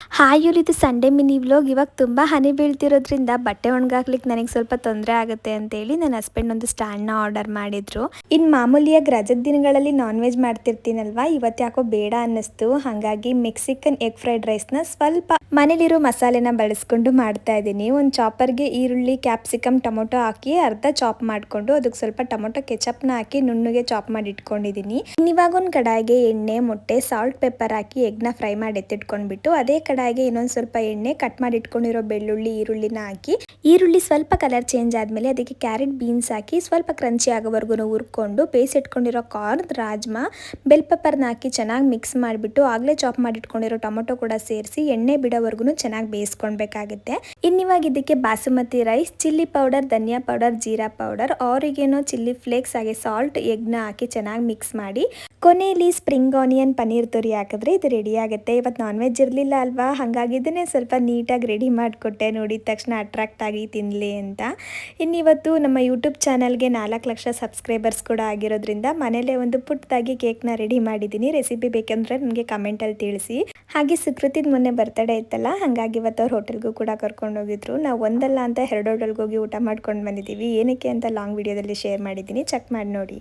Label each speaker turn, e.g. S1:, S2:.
S1: Hi ಇದು Sunday mini vlog. ಇವಾಗ ತುಂಬ ಹನಿ ಬೀಳ್ತಿರೋದ್ರಿಂದ ಬಟ್ಟೆ ಒಣಗಾಕ್ಲಿಕ್ಕೆ ನನಗೆ ಸ್ವಲ್ಪ ತೊಂದರೆ ಆಗುತ್ತೆ ಅಂತೇಳಿ ನನ್ನ ಹಸ್ಬೆಂಡ್ ಒಂದು ಸ್ಟ್ಯಾಂಡ್ನ ಆರ್ಡರ್ ಮಾಡಿದ್ರು. ಇನ್ನು ಮಾಮೂಲಿಯಾಗಿ ರಜದ ದಿನಗಳಲ್ಲಿ ನಾನ್ ವೆಜ್ ಮಾಡ್ತಿರ್ತೀನಲ್ವಾ, ಇವತ್ತು ಯಾಕೋ ಬೇಡ ಅನ್ನಿಸ್ತು. ಹಾಗಾಗಿ ಮೆಕ್ಸಿಕನ್ ಎಗ್ ಫ್ರೈಡ್ ರೈಸ್ನ ಸ್ವಲ್ಪ ಮನೇಲಿರೋ ಮಸಾಲೆನ ಬಳಸ್ಕೊಂಡು ಮಾಡ್ತಾ ಇದ್ದೀನಿ. ಒಂದು ಚಾಪರ್ಗೆ ಈರುಳ್ಳಿ, ಕ್ಯಾಪ್ಸಿಕಮ್, ಟೊಮೊಟೊ ಹಾಕಿ ಅರ್ಧ ಚಾಪ್ ಮಾಡಿಕೊಂಡು ಅದಕ್ಕೆ ಸ್ವಲ್ಪ ಟೊಮೊಟೊ ಕೆಚಪ್ನ ಹಾಕಿ ನುಣ್ಣಗೆ ಚಾಪ್ ಮಾಡಿ ಇಟ್ಕೊಂಡಿದ್ದೀನಿ. ಇವಾಗ ಒಂದು ಕಡಾಯಿಗೆ ಎಣ್ಣೆ, ಮೊಟ್ಟೆ, ಸಾಲ್ಟ್, ಪೆಪ್ಪರ್ ಹಾಕಿ ಎಗ್ನ ಫ್ರೈ ಮಾಡಿ ಎತ್ತಿಟ್ಕೊಂಡ್ಬಿಟ್ಟು ಅದೇ ಕಡಾಯಿಗೆ ಇನ್ನೊಂದು ಸ್ವಲ್ಪ ಎಣ್ಣೆ, ಕಟ್ ಮಾಡಿ ಇಟ್ಕೊಂಡಿರೋ ಬೆಳ್ಳುಳ್ಳಿ, ಈರುಳ್ಳಿನ ಹಾಕಿ ಈರುಳ್ಳಿ ಸ್ವಲ್ಪ ಕಲರ್ ಚೇಂಜ್ ಆದಮೇಲೆ ಅದಕ್ಕೆ ಕ್ಯಾರೆಟ್, ಬೀನ್ಸ್ ಹಾಕಿ ಸ್ವಲ್ಪ ಕ್ರಂಚಿ ಆಗೋವರೆಗೂ ಹುರ್ಕೊಂಡು ಬೇಯಿಸಿಟ್ಕೊಂಡಿರೋ ಕಾರ್ನ್, ರಾಜ್ಮಾ, ಬೆಲ್ ಪೆಪ್ಪರ್ನ ಹಾಕಿ ಚೆನ್ನಾಗಿ ಮಿಕ್ಸ್ ಮಾಡಿಬಿಟ್ಟು ಆಗಲೇ ಚಾಪ್ ಮಾಡಿ ಇಟ್ಕೊಂಡಿರೋ ಟೊಮೊಟೊ ಕೂಡ ಸೇರಿಸಿ ಎಣ್ಣೆ ಬಿಡೋವರೆಗೂ ಚೆನ್ನಾಗಿ ಬೇಯಿಸ್ಕೊಳ್ಬೇಕಾಗುತ್ತೆ. ಇವಾಗ ಇದಕ್ಕೆ ಬಾಸುಮತಿ ರೈಸ್, ಚಿಲ್ಲಿ ಪೌಡರ್, ಧನಿಯಾ ಪೌಡರ್, ಜೀರಾ ಪೌಡರ್, ಆರಿಗೆನೋ, ಚಿಲ್ಲಿ ಫ್ಲೇಕ್ಸ್ ಹಾಗೆ ಸಾಲ್ಟ್, ಎಗ್ನ ಹಾಕಿ ಚೆನ್ನಾಗಿ ಮಿಕ್ಸ್ ಮಾಡಿ ಕೊನೆಯಲ್ಲಿ ಸ್ಪ್ರಿಂಗ್ ಆನಿಯನ್, ಪನ್ನೀರ್ ತುರಿ ಹಾಕಿದ್ರೆ ಇದು ರೆಡಿ ಆಗುತ್ತೆ. ಇವತ್ತು ನಾನ್ ವೆಜ್ ಇರಲಿಲ್ಲ ಅಲ್ವಾ, ಹಾಗಾಗಿ ಇದನ್ನೇ ಸ್ವಲ್ಪ ನೀಟಾಗಿ ರೆಡಿ ಮಾಡಿಕೊಟ್ಟೆ. ನೋಡಿದ ತಕ್ಷಣ ಅಟ್ರಾಕ್ಟ್ ಆಗಿ ತಿನ್ನಲಿ ಅಂತ. ಇವತ್ತು ನಮ್ಮ ಯೂಟ್ಯೂಬ್ ಚಾನಲ್ಗೆ 4 ಲಕ್ಷ ಸಬ್ಸ್ಕ್ರೈಬರ್ಸ್ ಕೂಡ ಆಗಿರೋದ್ರಿಂದ ಮನೇಲೇ ಒಂದು ಪುಟ್ಟದಾಗಿ ಕೇಕ್ನ ರೆಡಿ ಮಾಡಿದ್ದೀನಿ. ರೆಸಿಪಿ ಬೇಕೆಂದರೆ ನನಗೆ ಕಮೆಂಟಲ್ಲಿ ತಿಳಿಸಿ. ಹಾಗೆ ಸುಕೃತಿದ ಮೊನ್ನೆ ಬರ್ತಡೇ ಇತ್ತಲ್ಲ, ಹಾಗಾಗಿ ಇವತ್ತು ಅವ್ರು ಹೋಟೆಲ್ಗೂ ಕೂಡ ಕರ್ಕೊಂಡು ಹೋಗಿದ್ರು. ನಾವು ಒಂದಲ್ಲ ಅಂತ 2 ಹೋಟೆಲ್ಗೆ ಹೋಗಿ ಊಟ ಮಾಡ್ಕೊಂಡು ಬಂದಿದ್ದೀವಿ. ಏನಕ್ಕೆ ಅಂತ ಲಾಂಗ್ ವಿಡಿಯೋದಲ್ಲಿ ಶೇರ್ ಮಾಡಿದ್ದೀನಿ, ಚೆಕ್ ಮಾಡಿ ನೋಡಿ.